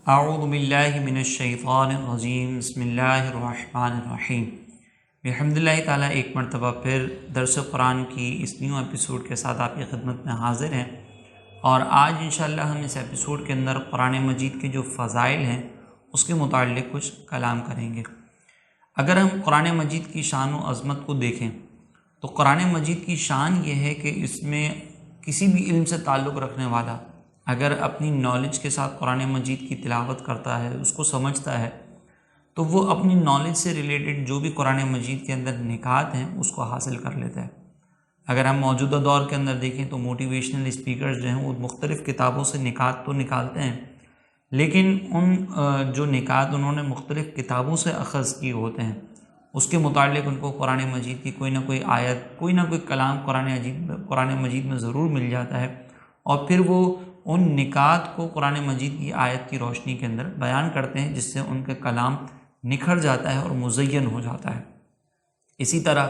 اعوذ باللہ من الشیطان الرجیم بسم اللہ الرحمن الرحیم۔ الحمد للہ تعالیٰ ایک مرتبہ پھر درس قرآن کی اس نیو ایپیسوڈ کے ساتھ آپ کی خدمت میں حاضر ہیں، اور آج انشاءاللہ ہم اس ایپیسوڈ کے اندر قرآن مجید کے جو فضائل ہیں اس کے متعلق کچھ کلام کریں گے۔ اگر ہم قرآن مجید کی شان و عظمت کو دیکھیں تو قرآن مجید کی شان یہ ہے کہ اس میں کسی بھی علم سے تعلق رکھنے والا اگر اپنی نالج کے ساتھ قرآن مجید کی تلاوت کرتا ہے، اس کو سمجھتا ہے، تو وہ اپنی نالج سے ریلیٹڈ جو بھی قرآن مجید کے اندر نکات ہیں اس کو حاصل کر لیتا ہے۔ اگر ہم موجودہ دور کے اندر دیکھیں تو موٹیویشنل اسپیکرز جو ہیں وہ مختلف کتابوں سے نکات تو نکالتے ہیں، لیکن ان جو نکات انہوں نے مختلف کتابوں سے اخذ کیے ہوتے ہیں اس کے متعلق ان کو قرآن مجید کی کوئی نہ کوئی آیت، کوئی نہ کوئی کلام قرآن مجید میں ضرور مل جاتا ہے، اور پھر وہ ان نکات کو قرآن مجید کی آیت کی روشنی کے اندر بیان کرتے ہیں، جس سے ان کا کلام نکھر جاتا ہے اور مزین ہو جاتا ہے۔ اسی طرح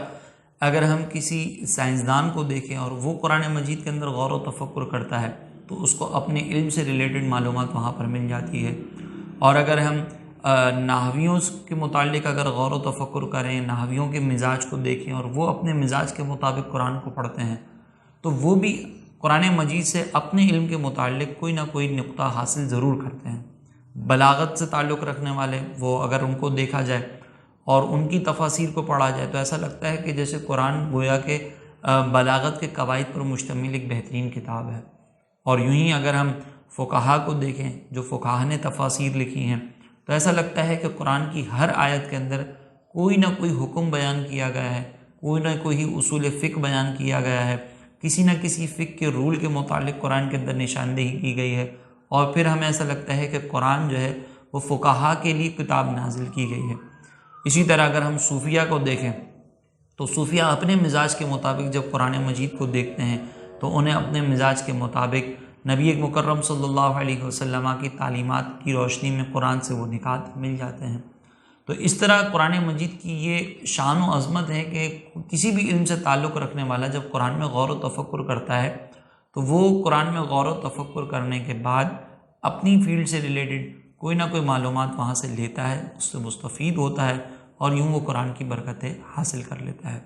اگر ہم کسی سائنسدان کو دیکھیں اور وہ قرآن مجید کے اندر غور و تفکر کرتا ہے تو اس کو اپنے علم سے ریلیٹڈ معلومات وہاں پر مل جاتی ہے۔ اور اگر ہم نحویوں کے متعلق اگر غور و تفکر کریں، نحویوں کے مزاج کو دیکھیں اور وہ اپنے مزاج کے مطابق قرآن کو پڑھتے ہیں تو وہ بھی قرآن مجید سے اپنے علم کے متعلق کوئی نہ کوئی نقطہ حاصل ضرور کرتے ہیں۔ بلاغت سے تعلق رکھنے والے وہ اگر ان کو دیکھا جائے اور ان کی تفاسیر کو پڑھا جائے تو ایسا لگتا ہے کہ جیسے قرآن گویا کہ بلاغت کے قواعد پر مشتمل ایک بہترین کتاب ہے۔ اور یوں ہی اگر ہم فقہا کو دیکھیں، جو فقہا نے تفاسیر لکھی ہیں، تو ایسا لگتا ہے کہ قرآن کی ہر آیت کے اندر کوئی نہ کوئی حکم بیان کیا گیا ہے، کوئی نہ کوئی اصول فقہ بیان کیا گیا ہے، کسی نہ کسی فقہ کے رول کے متعلق قرآن کے اندر نشاندہی کی گئی ہے، اور پھر ہمیں ایسا لگتا ہے کہ قرآن جو ہے وہ فقہا کے لیے کتاب نازل کی گئی ہے۔ اسی طرح اگر ہم صوفیہ کو دیکھیں تو صوفیہ اپنے مزاج کے مطابق جب قرآن مجید کو دیکھتے ہیں تو انہیں اپنے مزاج کے مطابق نبی مکرم صلی اللہ علیہ وسلم کی تعلیمات کی روشنی میں قرآن سے وہ نکات مل جاتے ہیں۔ تو اس طرح قرآن مجید کی یہ شان و عظمت ہے کہ کسی بھی علم سے تعلق رکھنے والا جب قرآن میں غور و تفکر کرتا ہے تو وہ قرآن میں غور و تفکر کرنے کے بعد اپنی فیلڈ سے ریلیٹڈ کوئی نہ کوئی معلومات وہاں سے لیتا ہے، اس سے مستفید ہوتا ہے، اور یوں وہ قرآن کی برکتیں حاصل کر لیتا ہے۔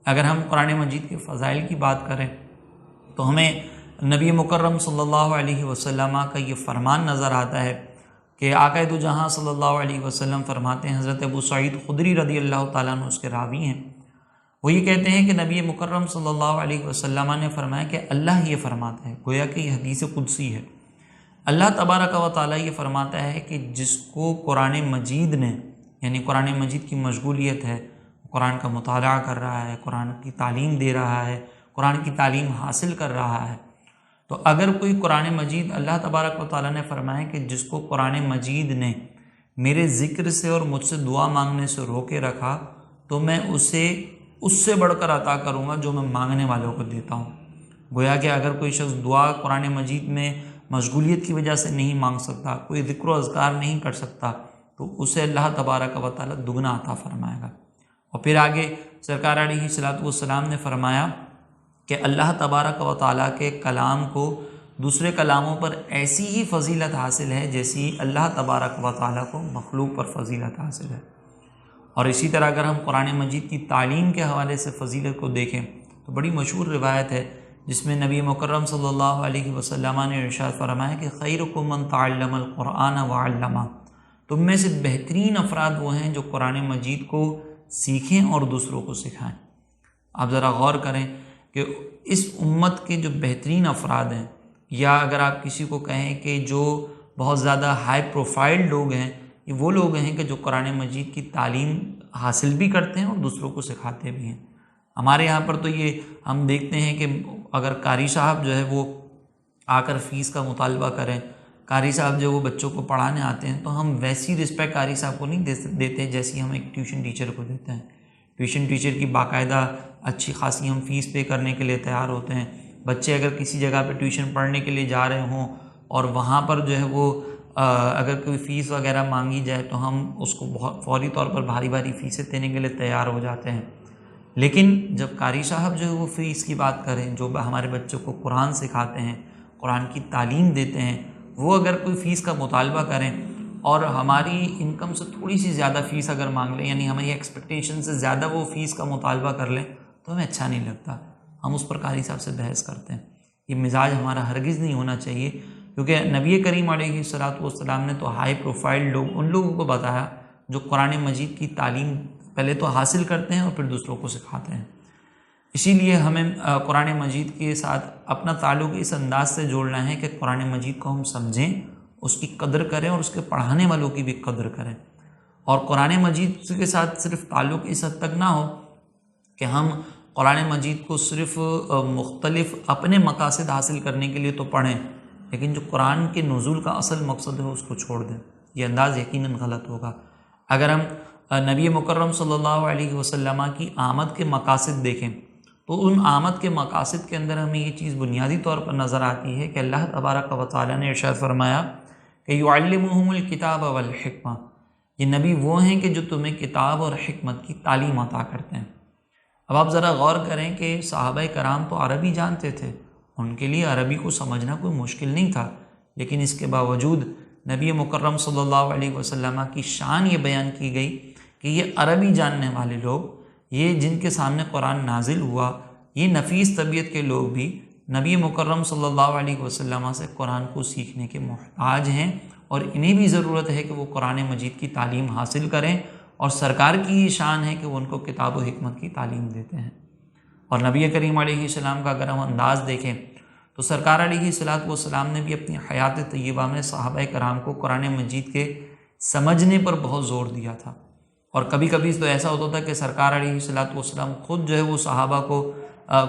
اگر ہم قرآن مجید کے فضائل کی بات کریں تو ہمیں نبی مکرم صلی اللہ علیہ وسلم کا یہ فرمان نظر آتا ہے کہ آقا دو جہاں صلی اللہ علیہ وسلم فرماتے ہیں، حضرت ابو سعید خدری رضی اللہ تعالیٰ عنہ اس کے راوی ہیں، وہ یہ کہتے ہیں کہ نبی مکرم صلی اللہ علیہ وسلم نے فرمایا کہ اللہ یہ فرماتا ہے، گویا کہ یہ حدیث قدسی ہے، اللہ تبارک و تعالیٰ یہ فرماتا ہے کہ جس کو قرآن مجید نے، یعنی قرآن مجید کی مشغولیت ہے، قرآن کا مطالعہ کر رہا ہے، قرآن کی تعلیم دے رہا ہے، قرآن کی تعلیم حاصل کر رہا ہے، تو اگر کوئی قرآن مجید، اللہ تبارک و تعالیٰ نے فرمایا کہ جس کو قرآن مجید نے میرے ذکر سے اور مجھ سے دعا مانگنے سے روکے رکھا تو میں اسے اس سے بڑھ کر عطا کروں گا جو میں مانگنے والوں کو دیتا ہوں۔ گویا کہ اگر کوئی شخص دعا قرآن مجید میں مشغولیت کی وجہ سے نہیں مانگ سکتا، کوئی ذکر و اذکار نہیں کر سکتا، تو اسے اللہ تبارک و تعالیٰ دگنا عطا فرمائے گا۔ اور پھر آگے سرکار علیہ الصلوۃ والسلام نے فرمایا کہ اللہ تبارک و تعالیٰ کے کلام کو دوسرے کلاموں پر ایسی ہی فضیلت حاصل ہے جیسی اللہ تبارک و تعالیٰ کو مخلوق پر فضیلت حاصل ہے۔ اور اسی طرح اگر ہم قرآن مجید کی تعلیم کے حوالے سے فضیلت کو دیکھیں تو بڑی مشہور روایت ہے جس میں نبی مکرم صلی اللہ علیہ وسلم نے ارشاد فرمایا کہ خیرکم من تعلم القرآن وعلمہ، تم میں سے بہترین افراد وہ ہیں جو قرآن مجید کو سیکھیں اور دوسروں کو سکھائیں۔ آپ ذرا غور کریں کہ اس امت کے جو بہترین افراد ہیں، یا اگر آپ کسی کو کہیں کہ جو بہت زیادہ ہائی پروفائل لوگ ہیں، یہ وہ لوگ ہیں کہ جو قرآن مجید کی تعلیم حاصل بھی کرتے ہیں اور دوسروں کو سکھاتے بھی ہیں۔ ہمارے یہاں پر تو یہ ہم دیکھتے ہیں کہ اگر قاری صاحب جو ہے وہ آ کر فیس کا مطالبہ کریں، قاری صاحب جو وہ بچوں کو پڑھانے آتے ہیں، تو ہم ویسی رسپیکٹ قاری صاحب کو نہیں دیتے جیسی ہم ایک ٹیوشن ٹیچر کو دیتے ہیں۔ ٹیوشن ٹیچر کی باقاعدہ اچھی خاصی ہم فیس پے کرنے کے لیے تیار ہوتے ہیں۔ بچے اگر کسی جگہ پہ ٹیوشن پڑھنے کے لیے جا رہے ہوں اور وہاں پر جو ہے وہ اگر کوئی فیس وغیرہ مانگی جائے تو ہم اس کو بہت فوری طور پر بھاری بھاری فیسیں دینے کے لیے تیار ہو جاتے ہیں، لیکن جب قاری صاحب جو ہے وہ فیس کی بات کریں، جو ہمارے بچوں کو قرآن سکھاتے ہیں، قرآن کی تعلیم دیتے ہیں، وہ اگر کوئی فیس کا مطالبہ کریں اور ہماری انکم سے تھوڑی سی زیادہ فیس اگر مانگ لیں، یعنی ہماری ایکسپیکٹیشن سے زیادہ وہ فیس کا مطالبہ کر لیں، تو ہمیں اچھا نہیں لگتا، ہم اس پر قاری صاحب سے بحث کرتے ہیں۔ یہ مزاج ہمارا ہرگز نہیں ہونا چاہیے، کیونکہ نبی کریم علیہ الصلوۃ والسلام نے تو ہائی پروفائل لوگ ان لوگوں کو بتایا جو قرآن مجید کی تعلیم پہلے تو حاصل کرتے ہیں اور پھر دوسروں کو سکھاتے ہیں۔ اسی لیے ہمیں قرآن مجید کے ساتھ اپنا تعلق اس انداز سے جوڑنا ہے کہ قرآن مجید کو ہم سمجھیں، اس کی قدر کریں اور اس کے پڑھانے والوں کی بھی قدر کریں، اور قرآن مجید کے ساتھ صرف تعلق اس حد تک نہ ہو کہ ہم قرآن مجید کو صرف مختلف اپنے مقاصد حاصل کرنے کے لیے تو پڑھیں، لیکن جو قرآن کے نزول کا اصل مقصد ہے اس کو چھوڑ دیں۔ یہ انداز یقیناً غلط ہوگا۔ اگر ہم نبی مکرم صلی اللہ علیہ وسلم کی آمد کے مقاصد دیکھیں تو ان آمد کے مقاصد کے اندر ہمیں یہ چیز بنیادی طور پر نظر آتی ہے کہ اللہ تبارک و تعالیٰ نے ارشاد فرمایا کہ یعلمہم الکتاب والحکمہ، یہ نبی وہ ہیں کہ جو تمہیں کتاب اور حکمت کی تعلیم عطا کرتے ہیں۔ اب آپ ذرا غور کریں کہ صحابہ کرام تو عربی جانتے تھے، ان کے لیے عربی کو سمجھنا کوئی مشکل نہیں تھا، لیکن اس کے باوجود نبی مکرم صلی اللہ علیہ وسلم کی شان یہ بیان کی گئی کہ یہ عربی جاننے والے لوگ، یہ جن کے سامنے قرآن نازل ہوا، یہ نفیس طبیعت کے لوگ بھی نبی مکرم صلی اللہ علیہ وسلم سے قرآن کو سیکھنے کے محتاج ہیں، اور انہیں بھی ضرورت ہے کہ وہ قرآن مجید کی تعلیم حاصل کریں، اور سرکار کی یہ شان ہے کہ وہ ان کو کتاب و حکمت کی تعلیم دیتے ہیں۔ اور نبی کریم علیہ السلام کا اگر ہم انداز دیکھیں تو سرکار علیہ الصلوۃ والسلام نے بھی اپنی حیات طیبہ میں صحابہ کرام کو قرآن مجید کے سمجھنے پر بہت زور دیا تھا، اور کبھی کبھی تو ایسا ہوتا تھا کہ سرکار علیہ الصلوۃ والسلام خود جو ہے وہ صحابہ کو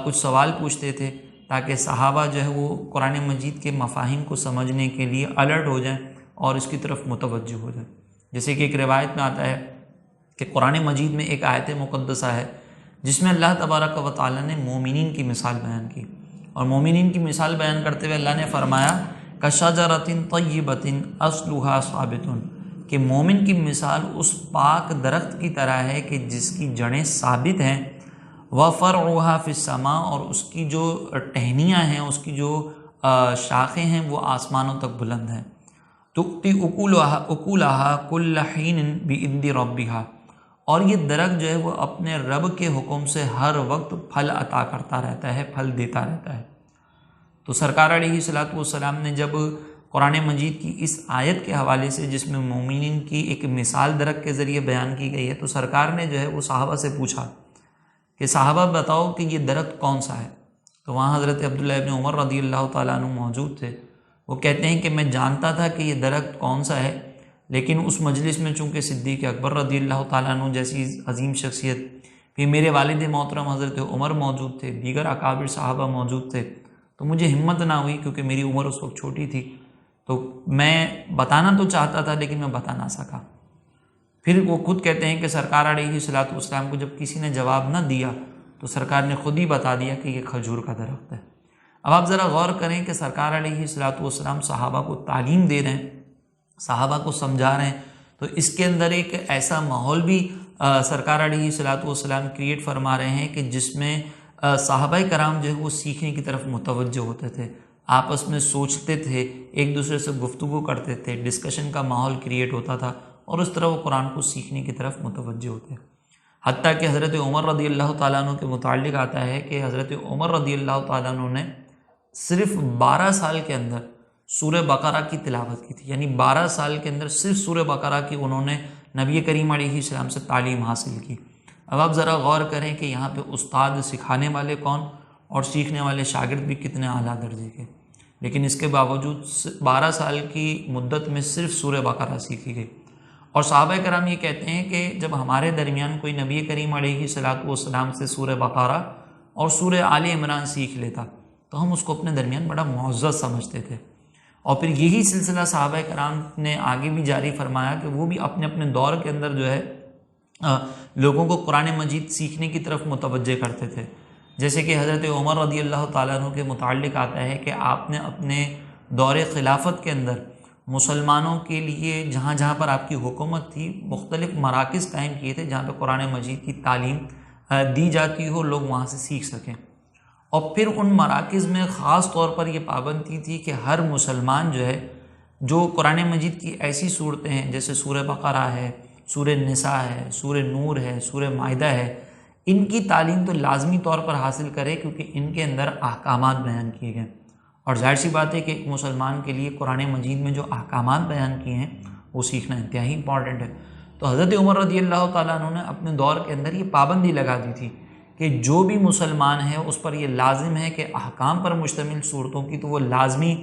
کچھ سوال پوچھتے تھے تاکہ صحابہ جو ہے وہ قرآن مجید کے مفاہیم کو سمجھنے کے لیے الرٹ ہو جائیں اور اس کی طرف متوجہ ہو جائیں۔ جیسے کہ ایک روایت میں آتا ہے کہ قرآن مجید میں ایک آیت مقدسہ ہے جس میں اللہ تبارک و تعالیٰ نے مومنین کی مثال بیان کی، اور مومنین کی مثال بیان کرتے ہوئے اللہ نے فرمایا کَشَجَرَةٍ طَیِّبَةٍ أَصْلُهَا ثَابِتٌ، کہ مومن کی مثال اس پاک درخت کی طرح ہے کہ جس کی جڑیں ثابت ہیں، وَفَرْعُهَا فِي السَّمَاءِ، اور اس کی جو ٹہنیاں ہیں، اس کی جو شاخیں ہیں وہ آسمانوں تک بلند ہیں، تُؤْتِي أُكُلَهَا كُلَّ حِينٍ بِإِذْنِ رَبِّهَا، اور یہ درخت جو ہے وہ اپنے رب کے حکم سے ہر وقت پھل عطا کرتا رہتا ہے، پھل دیتا رہتا ہے۔ تو سرکار علیہ الصلوۃ والسلام نے جب قرآن مجید کی اس آیت کے حوالے سے جس میں مومنین کی ایک مثال درخت کے ذریعے بیان کی گئی ہے، تو سرکار نے جو ہے وہ صحابہ سے پوچھا کہ صحابہ بتاؤ کہ یہ درخت کون سا ہے؟ تو وہاں حضرت عبداللہ ابن عمر رضی اللہ تعالیٰ عنہ موجود تھے۔ وہ کہتے ہیں کہ میں جانتا تھا کہ یہ درخت کون سا ہے، لیکن اس مجلس میں چونکہ صدیق اکبر رضی اللہ تعالیٰ عنہ جیسی عظیم شخصیت، پھر میرے والد محترم حضرت عمر موجود تھے، دیگر اکابر صحابہ موجود تھے، تو مجھے ہمت نہ ہوئی کیونکہ میری عمر اس وقت چھوٹی تھی، تو میں بتانا تو چاہتا تھا لیکن میں بتا نہ سکا۔ پھر وہ خود کہتے ہیں کہ سرکار علیہ الصلوۃ والسلام کو جب کسی نے جواب نہ دیا تو سرکار نے خود ہی بتا دیا کہ یہ کھجور کا درخت ہے۔ اب آپ ذرا غور کریں کہ سرکار علیہ الصلوۃ والسلام صحابہ کو تعلیم دے رہے ہیں، صحابہ کو سمجھا رہے ہیں، تو اس کے اندر ایک ایسا ماحول بھی سرکار علیہ الصلوۃ والسلام کریٹ فرما رہے ہیں کہ جس میں صحابہ کرام جو ہے وہ سیکھنے کی طرف متوجہ ہوتے تھے، آپس میں سوچتے تھے، ایک دوسرے سے گفتگو کرتے تھے، ڈسکشن کا ماحول کریٹ ہوتا تھا، اور اس طرح وہ قرآن کو سیکھنے کی طرف متوجہ ہوتے ہیں۔ حتیٰ کہ حضرت عمر رضی اللہ تعالیٰ عنہ کے متعلق آتا ہے کہ حضرت عمر رضی اللہ تعالیٰ عنہ نے صرف 12 سال کے اندر سورہ بقرہ کی تلاوت کی تھی، یعنی 12 سال کے اندر صرف سورہ بقرہ کی انہوں نے نبی کریم علیہ السلام سے تعلیم حاصل کی۔ اب آپ ذرا غور کریں کہ یہاں پہ استاد سکھانے والے کون اور سیکھنے والے شاگرد بھی کتنے اعلیٰ درجے کے، لیکن اس کے باوجود 12 سال کی مدت میں صرف سورہ بقرہ سیکھی گئی۔ اور صحابہ کرام یہ کہتے ہیں کہ جب ہمارے درمیان کوئی نبی کریم علیہ الصلوۃ والسلام سے سورہ بقرہ اور سورہ آل عمران سیکھ لیتا تو ہم اس کو اپنے درمیان بڑا معزز سمجھتے تھے، اور پھر یہی سلسلہ صحابہ کرام نے آگے بھی جاری فرمایا کہ وہ بھی اپنے اپنے دور کے اندر جو ہے لوگوں کو قرآن مجید سیکھنے کی طرف متوجہ کرتے تھے۔ جیسے کہ حضرت عمر رضی اللہ تعالیٰ عنہ کے متعلق آتا ہے کہ آپ نے اپنے دور خلافت کے اندر مسلمانوں کے لیے جہاں جہاں پر آپ کی حکومت تھی مختلف مراکز قائم کیے تھے جہاں پہ قرآن مجید کی تعلیم دی جاتی ہو، لوگ وہاں سے سیکھ سکیں۔ اور پھر ان مراکز میں خاص طور پر یہ پابندی تھی کہ ہر مسلمان جو ہے جو قرآن مجید کی ایسی صورتیں ہیں جیسے سورہ بقرہ ہے، سورہ نساء ہے، سورہ نور ہے، سورہ مائدہ ہے، ان کی تعلیم تو لازمی طور پر حاصل کرے، کیونکہ ان کے اندر احکامات بیان کیے گئے، اور ظاہر سی بات ہے کہ ایک مسلمان کے لیے قرآن مجید میں جو احکامات بیان کیے ہیں وہ سیکھنا انتہائی امپورٹنٹ ہے۔ تو حضرت عمر رضی اللہ تعالیٰ عنہ نے اپنے دور کے اندر یہ پابندی لگا دی تھی کہ جو بھی مسلمان ہے اس پر یہ لازم ہے کہ احکام پر مشتمل صورتوں کی تو وہ لازمی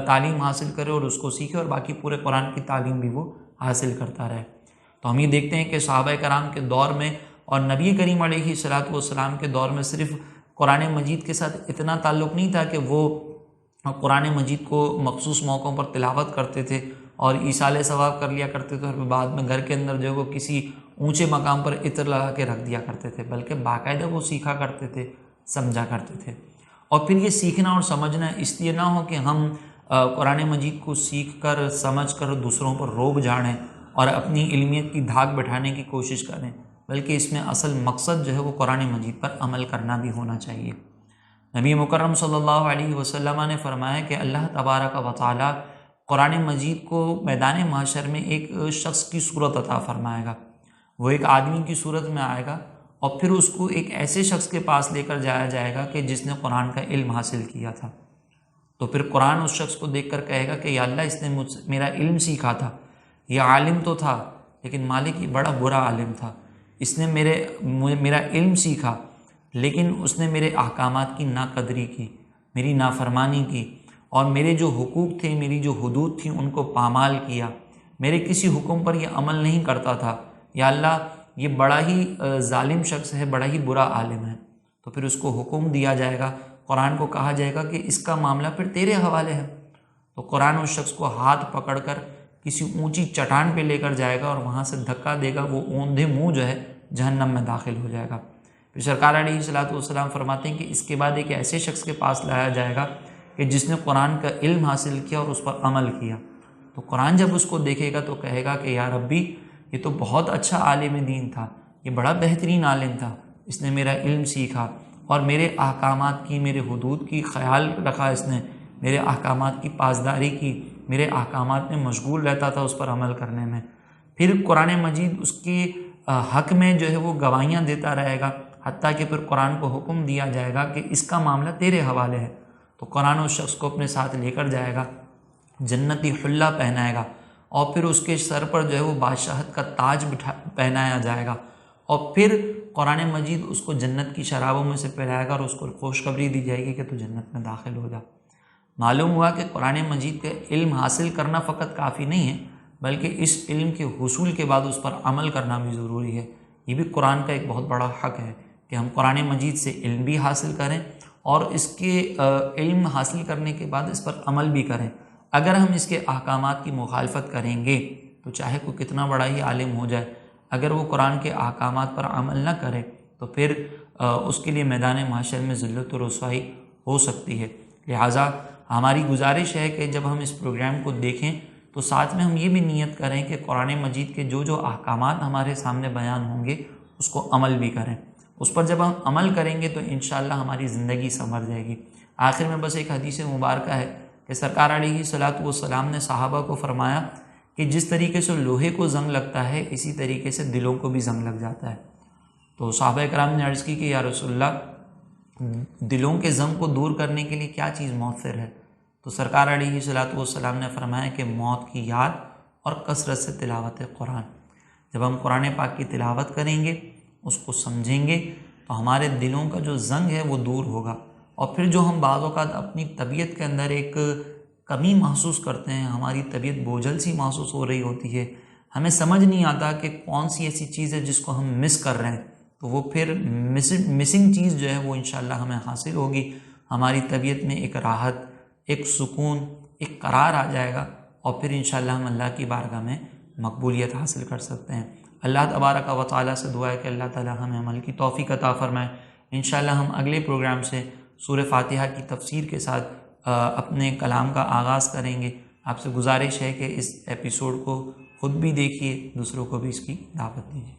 تعلیم حاصل کرے اور اس کو سیکھے، اور باقی پورے قرآن کی تعلیم بھی وہ حاصل کرتا رہے۔ تو ہم یہ دیکھتے ہیں کہ صحابہ کرام کے دور میں اور نبی کریم علیہ الصلاۃ والسلام کے دور میں صرف قرآن مجید کے ساتھ اتنا تعلق نہیں تھا کہ وہ قرآن مجید کو مخصوص موقعوں پر تلاوت کرتے تھے اور ایصال ثواب کر لیا کرتے تھے، اور بعد میں گھر کے اندر جو ہے وہ کسی اونچے مقام پر عطر لگا کے رکھ دیا کرتے تھے، بلکہ باقاعدہ وہ سیکھا کرتے تھے، سمجھا کرتے تھے۔ اور پھر یہ سیکھنا اور سمجھنا اس لیے نہ ہو کہ ہم قرآن مجید کو سیکھ کر سمجھ کر دوسروں پر روب جھاڑیں اور اپنی علمیت کی دھاک بٹھانے کی کوشش کریں، بلکہ اس میں اصل مقصد جو ہے وہ قرآن مجید پر عمل کرنا بھی ہونا چاہیے۔ نبی مکرم صلی اللہ علیہ وسلم نے فرمایا کہ اللہ تبارک و تعالی قرآن مجید کو میدان محشر میں ایک شخص کی صورت عطا فرمائے گا، وہ ایک آدمی کی صورت میں آئے گا، اور پھر اس کو ایک ایسے شخص کے پاس لے کر جایا جائے گا کہ جس نے قرآن کا علم حاصل کیا تھا۔ تو پھر قرآن اس شخص کو دیکھ کر کہے گا کہ یا اللہ، اس نے مجھ سے میرا علم سیکھا تھا، یہ عالم تو تھا لیکن مالک یہ بڑا برا عالم تھا، اس نے میرا علم سیکھا لیکن اس نے میرے احکامات کی ناقدری کی، میری نافرمانی کی، اور میرے جو حقوق تھے، میری جو حدود تھیں ان کو پامال کیا، میرے کسی حکم پر یہ عمل نہیں کرتا تھا، یا اللہ یہ بڑا ہی ظالم شخص ہے، بڑا ہی برا عالم ہے۔ تو پھر اس کو حکم دیا جائے گا، قرآن کو کہا جائے گا کہ اس کا معاملہ پھر تیرے حوالے ہے۔ تو قرآن اس شخص کو ہاتھ پکڑ کر کسی اونچی چٹان پہ لے کر جائے گا اور وہاں سے دھکا دے گا، وہ اوندھے منہ جو ہے جہنم میں داخل ہو جائے گا۔ پھر سرکار علیہ الصلاۃ والسلام فرماتے ہیں کہ اس کے بعد ایک ایسے شخص کے پاس لایا جائے گا کہ جس نے قرآن کا علم حاصل کیا اور اس پر عمل کیا۔ تو قرآن جب اس کو دیکھے گا تو کہے گا کہ یا ربی، یہ تو بہت اچھا عالم دین تھا، یہ بڑا بہترین عالم تھا، اس نے میرا علم سیکھا اور میرے احکامات کی، میرے حدود کی خیال رکھا، اس نے میرے احکامات کی پاسداری کی، میرے احکامات میں مشغول رہتا تھا اس پر عمل کرنے میں۔ پھر قرآن مجید اس کے حق میں جو ہے وہ گواہیاں دیتا رہے گا، حتیٰ کہ پھر قرآن کو حکم دیا جائے گا کہ اس کا معاملہ تیرے حوالے ہے۔ تو قرآن اس شخص کو اپنے ساتھ لے کر جائے گا، جنتی حلہ پہنائے گا، اور پھر اس کے سر پر جو ہے وہ بادشاہت کا تاج پہنایا جائے گا، اور پھر قرآن مجید اس کو جنت کی شرابوں میں سے پلائے گا اور اس کو خوشخبری دی جائے گی کہ تو جنت میں داخل ہو جا۔ معلوم ہوا کہ قرآن مجید کا علم حاصل کرنا فقط کافی نہیں ہے، بلکہ اس علم کے حصول کے بعد اس پر عمل کرنا بھی ضروری ہے۔ یہ بھی قرآن کا ایک بہت بڑا حق ہے کہ ہم قرآن مجید سے علم بھی حاصل کریں اور اس کے علم حاصل کرنے کے بعد اس پر عمل بھی کریں۔ اگر ہم اس کے احکامات کی مخالفت کریں گے تو چاہے کوئی کتنا بڑا ہی عالم ہو جائے، اگر وہ قرآن کے احکامات پر عمل نہ کرے تو پھر اس کے لیے میدان محشر میں ذلت و رسوائی ہو سکتی ہے۔ لہٰذا ہماری گزارش ہے کہ جب ہم اس پروگرام کو دیکھیں تو ساتھ میں ہم یہ بھی نیت کریں کہ قرآن مجید کے جو احکامات ہمارے سامنے بیان ہوں گے اس کو عمل بھی کریں۔ اس پر جب ہم عمل کریں گے تو انشاءاللہ ہماری زندگی سنور جائے گی۔ آخر میں بس ایک حدیث مبارکہ ہے کہ سرکار علیہ الصلاۃ والسلام نے صحابہ کو فرمایا کہ جس طریقے سے لوہے کو زنگ لگتا ہے اسی طریقے سے دلوں کو بھی زنگ لگ جاتا ہے۔ تو صحابہ کرام نے عرض کی کہ یا رسول اللہ، دلوں کے زنگ کو دور کرنے کے لیے کیا چیز مؤثر ہے؟ تو سرکار علیہ الصلاۃ والسلام نے فرمایا کہ موت کی یاد اور کثرت سے تلاوت قرآن۔ جب ہم قرآن پاک کی تلاوت کریں گے، اس کو سمجھیں گے، تو ہمارے دلوں کا جو زنگ ہے وہ دور ہوگا، اور پھر جو ہم بعض اوقات اپنی طبیعت کے اندر ایک کمی محسوس کرتے ہیں، ہماری طبیعت بوجھل سی محسوس ہو رہی ہوتی ہے، ہمیں سمجھ نہیں آتا کہ کون سی ایسی چیز ہے جس کو ہم مس کر رہے ہیں، تو وہ پھر مسنگ چیز جو ہے وہ انشاءاللہ ہمیں حاصل ہوگی۔ ہماری طبیعت میں ایک راحت، ایک سکون، ایک قرار آ جائے گا، اور پھر انشاءاللہ ہم اللہ کی بارگاہ میں مقبولیت حاصل کر سکتے ہیں۔ اللہ تبارک و تعالیٰ سے دعا ہے کہ اللہ تعالیٰ ہمیں عمل کی توفیق عطا فرمائے۔ انشاءاللہ ہم اگلے پروگرام سے سورہ فاتحہ کی تفسیر کے ساتھ اپنے کلام کا آغاز کریں گے۔ آپ سے گزارش ہے کہ اس ایپیسوڈ کو خود بھی دیکھیے، دوسروں کو بھی اس کی دعوت دیجیے۔